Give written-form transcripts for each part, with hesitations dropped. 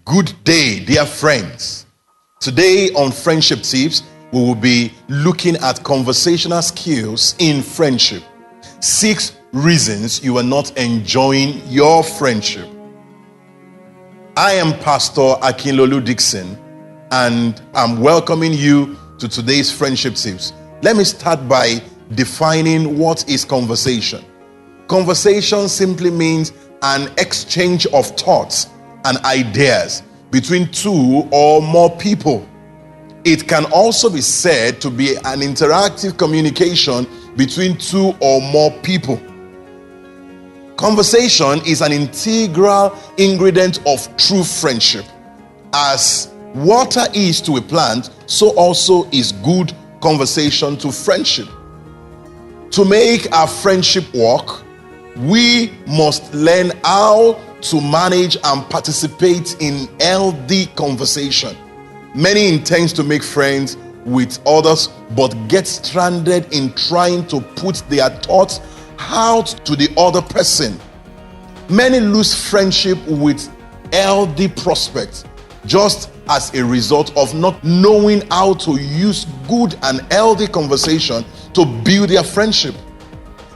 Good day, dear friends. Today on Friendship Tips, we will be looking at conversational skills in friendship. 6 reasons you are not enjoying your friendship. I am Pastor Akinlolu Dixon, and I'm welcoming you to today's Friendship Tips. Let me start by defining what is conversation. Conversation simply means an exchange of thoughts and ideas between 2 or more people. It can also be said to be an interactive communication between 2 or more people. Conversation is an integral ingredient of true friendship. As water is to a plant, so also is good conversation to friendship. To make our friendship work, we must learn how to manage and participate in healthy conversation. Many intend to make friends with others but get stranded in trying to put their thoughts out to the other person. Many lose friendship with healthy prospects just as a result of not knowing how to use good and healthy conversation to build their friendship.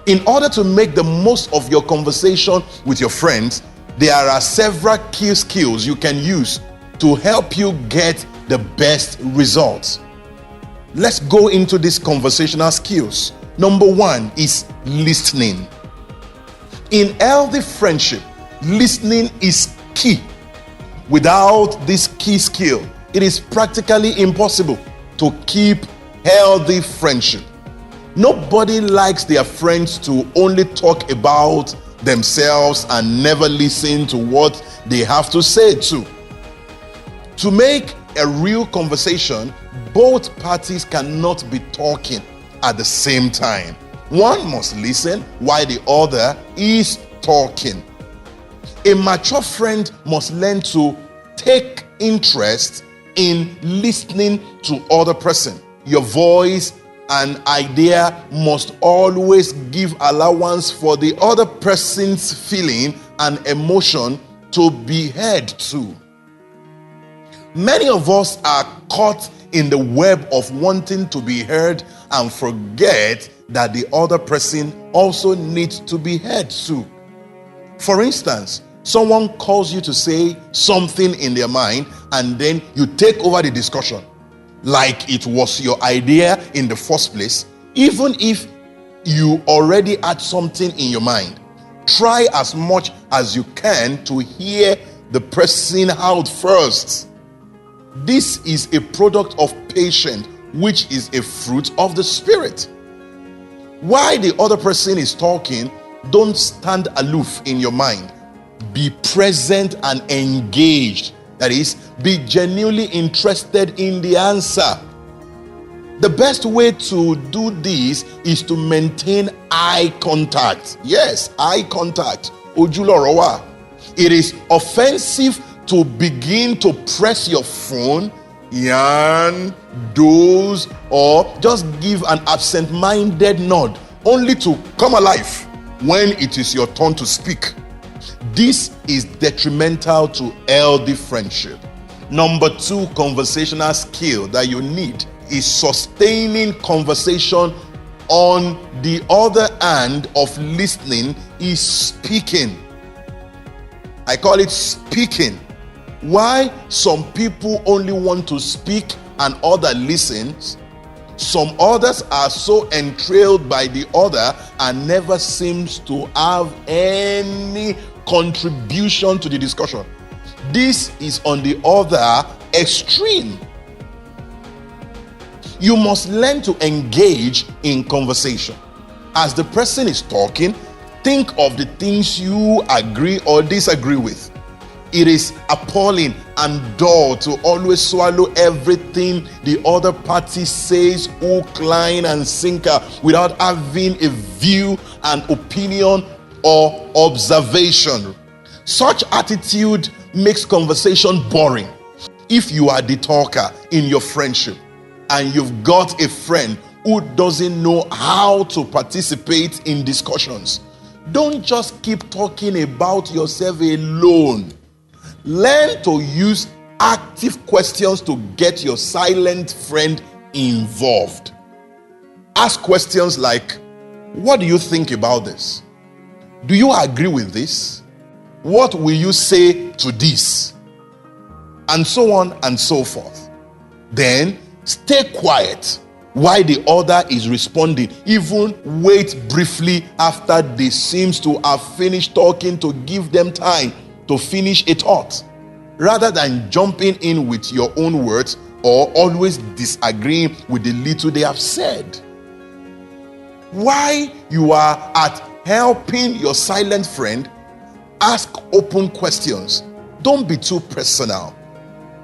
In order to make the most of your conversation with your friends, there are several key skills you can use to help you get the best results. Let's go into these conversational skills. Number 1 is listening. In healthy friendship, listening is key. Without this key skill, it is practically impossible to keep healthy friendship. Nobody likes their friends to only talk about themselves and never listen to what they have to say too. To make a real conversation, both parties cannot be talking at the same time. One must listen while the other is talking. A mature friend must learn to take interest in listening to other person. Your voice and idea must always give allowance for the other person's feeling and emotion to be heard too. Many of us are caught in the web of wanting to be heard and forget that the other person also needs to be heard too. For instance, someone calls you to say something in their mind and then you take over the discussion like it was your idea in the first place. Even if you already had something in your mind, try as much as you can to hear the person out first. This is a product of patience, which is a fruit of the Spirit. While the other person is talking, don't stand aloof in your mind. Be present and engaged. That is, be genuinely interested in the answer. The best way to do this is to maintain eye contact. Yes, eye contact. Ojulorowa. It is offensive to begin to press your phone, yarn, doze, or just give an absent-minded nod, only to come alive when it is your turn to speak. This is detrimental to healthy friendship. Number 2 conversational skill that you need is sustaining conversation. On the other hand of listening is speaking. I call it speaking. Why some people only want to speak and other listens? Some others are so enthralled by the other and never seems to have any contribution to the discussion. This is on the other extreme. You must learn to engage in conversation. As the person is talking, think of the things you agree or disagree with. It is appalling and dull to always swallow everything the other party says, hook, line, and sinker, without having a view, an opinion, or observation. Such attitude makes conversation boring. If you are the talker in your friendship, and you've got a friend who doesn't know how to participate in discussions, don't just keep talking about yourself alone. Learn to use active questions to get your silent friend involved. Ask questions like, what do you think about this? Do you agree with this? What will you say to this? And so on and so forth. Then stay quiet while the other is responding. Even wait briefly after they seem to have finished talking to give them time to finish a thought, rather than jumping in with your own words or always disagreeing with the little they have said. While you are at helping your silent friend, ask open questions. Don't be too personal.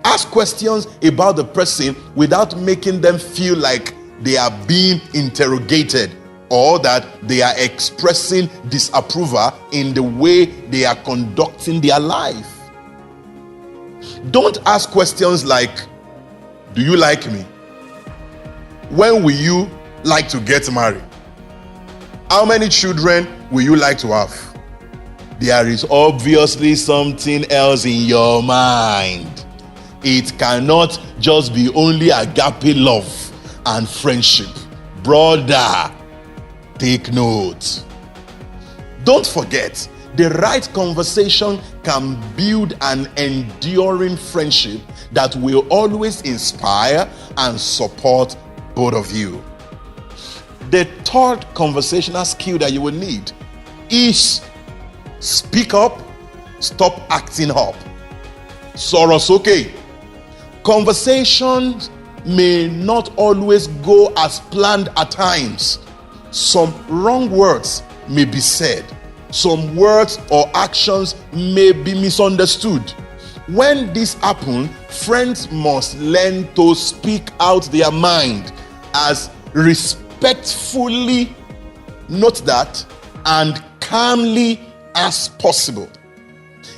Ask questions about the person without making them feel like they are being interrogated or that they are expressing disapproval in the way they are conducting their life. Don't ask questions like, do you like me? When will you like to get married? How many children will you like to have? There is obviously something else in your mind. It cannot just be only agape love and friendship. Brother, take note. Don't forget, the right conversation can build an enduring friendship that will always inspire and support both of you. The third conversational skill that you will need is speak up, stop acting up. Sọ̀rọ̀ sókè. Conversations may not always go as planned at times. Some wrong words may be said. Some words or actions may be misunderstood. When this happens, friends must learn to speak out their mind as respectfully, note that, and calmly as possible,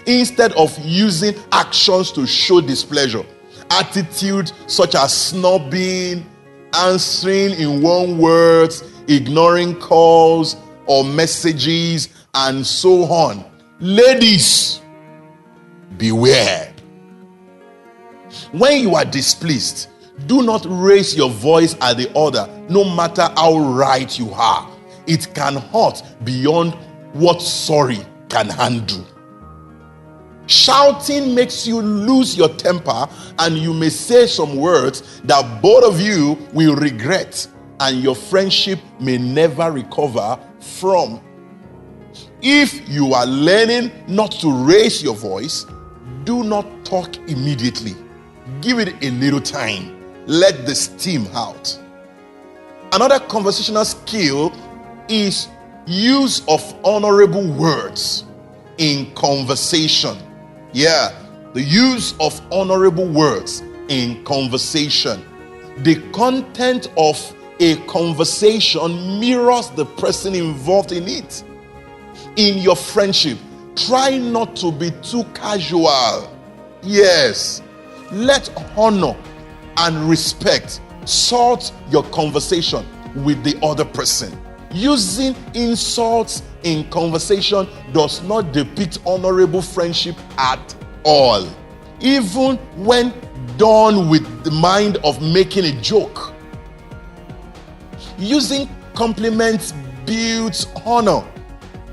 instead of using actions to show displeasure. Attitudes such as snubbing, answering in one word, ignoring calls or messages, and so on. Ladies, beware. When you are displeased, do not raise your voice at the other, no matter how right you are. It can hurt beyond what sorry can handle. Shouting makes you lose your temper, and you may say some words that both of you will regret, and your friendship may never recover from. If you are learning not to raise your voice, do not talk immediately. Give it a little time. Let the steam out. Another conversational skill is use of honorable words in conversation. Yeah, the use of honorable words in conversation. The content of a conversation mirrors the person involved in it. In your friendship, try not to be too casual. Yes, let honor and respect sort your conversation with the other person. Using insults in conversation does not depict honorable friendship at all, even when done with the mind of making a joke. Using compliments builds honor.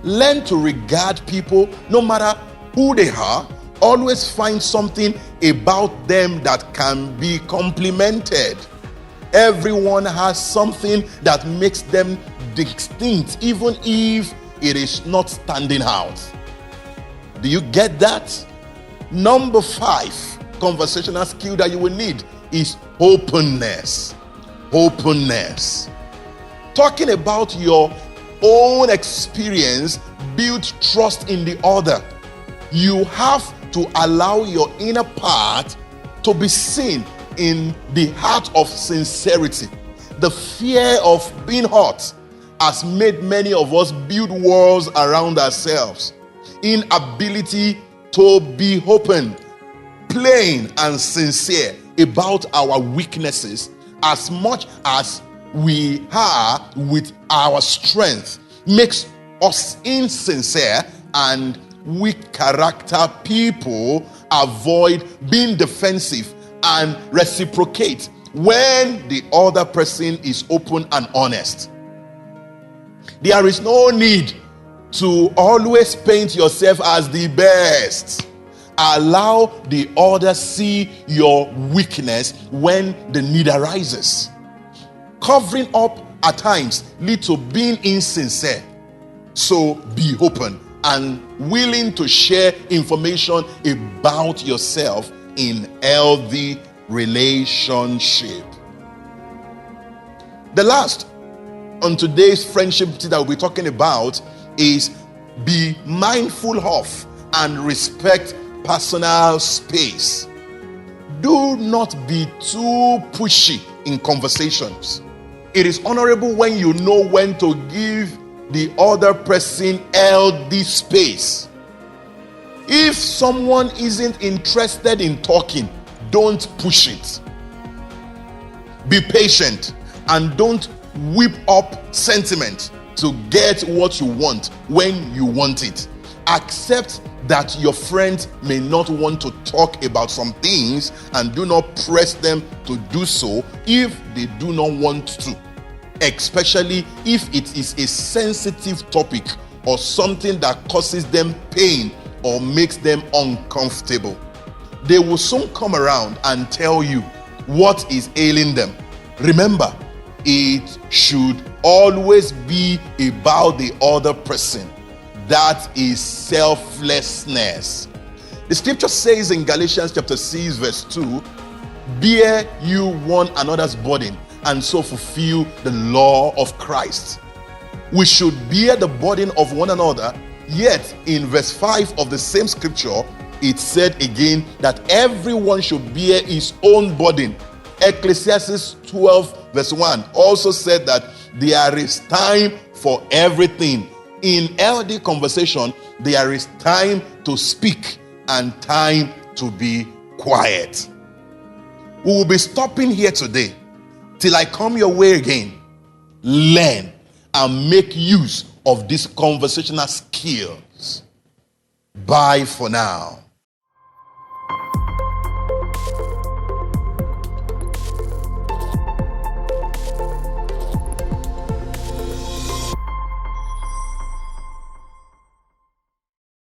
Learn to regard people, no matter who they are. Always find something about them that can be complimented. Everyone has something that makes them distinct, even if it is not standing out. Do you get that? Number 5 conversational skill that you will need is openness. Openness. Talking about your own experience builds trust in the other. You have to allow your inner part to be seen in the heart of sincerity. The fear of being hurt has made many of us build walls around ourselves. Inability to be open, plain, and sincere about our weaknesses as much as we are with our strength, makes us insincere and weak character people avoid being defensive and reciprocate when the other person is open and honest. There is no need to always paint yourself as the best. Allow the other see your weakness when the need arises. Covering up at times leads to being insincere. So be open and willing to share information about yourself in healthy relationship. The last on today's friendship that we'll be talking about is be mindful of and respect personal space. Do not be too pushy in conversations. It is honorable when you know when to give the other person healthy space. If someone isn't interested in talking, don't push it. Be patient and don't whip up sentiment to get what you want when you want it. Accept that your friends may not want to talk about some things and do not press them to do so if they do not want to, especially if it is a sensitive topic or something that causes them pain or makes them uncomfortable. They will soon come around and tell you what is ailing them. Remember, it should always be about the other person. That is selflessness. The scripture says in Galatians chapter 6 verse 2, bear you one another's burden and so fulfill the law of Christ. We should bear the burden of one another, yet in verse 5 of the same scripture, it said again that everyone should bear his own burden. Ecclesiastes 12 verse 1 also said that there is time for everything. In healthy conversation, there is time to speak and time to be quiet. We will be stopping here today. Till I come your way again, learn and make use of these conversational skills. Bye for now.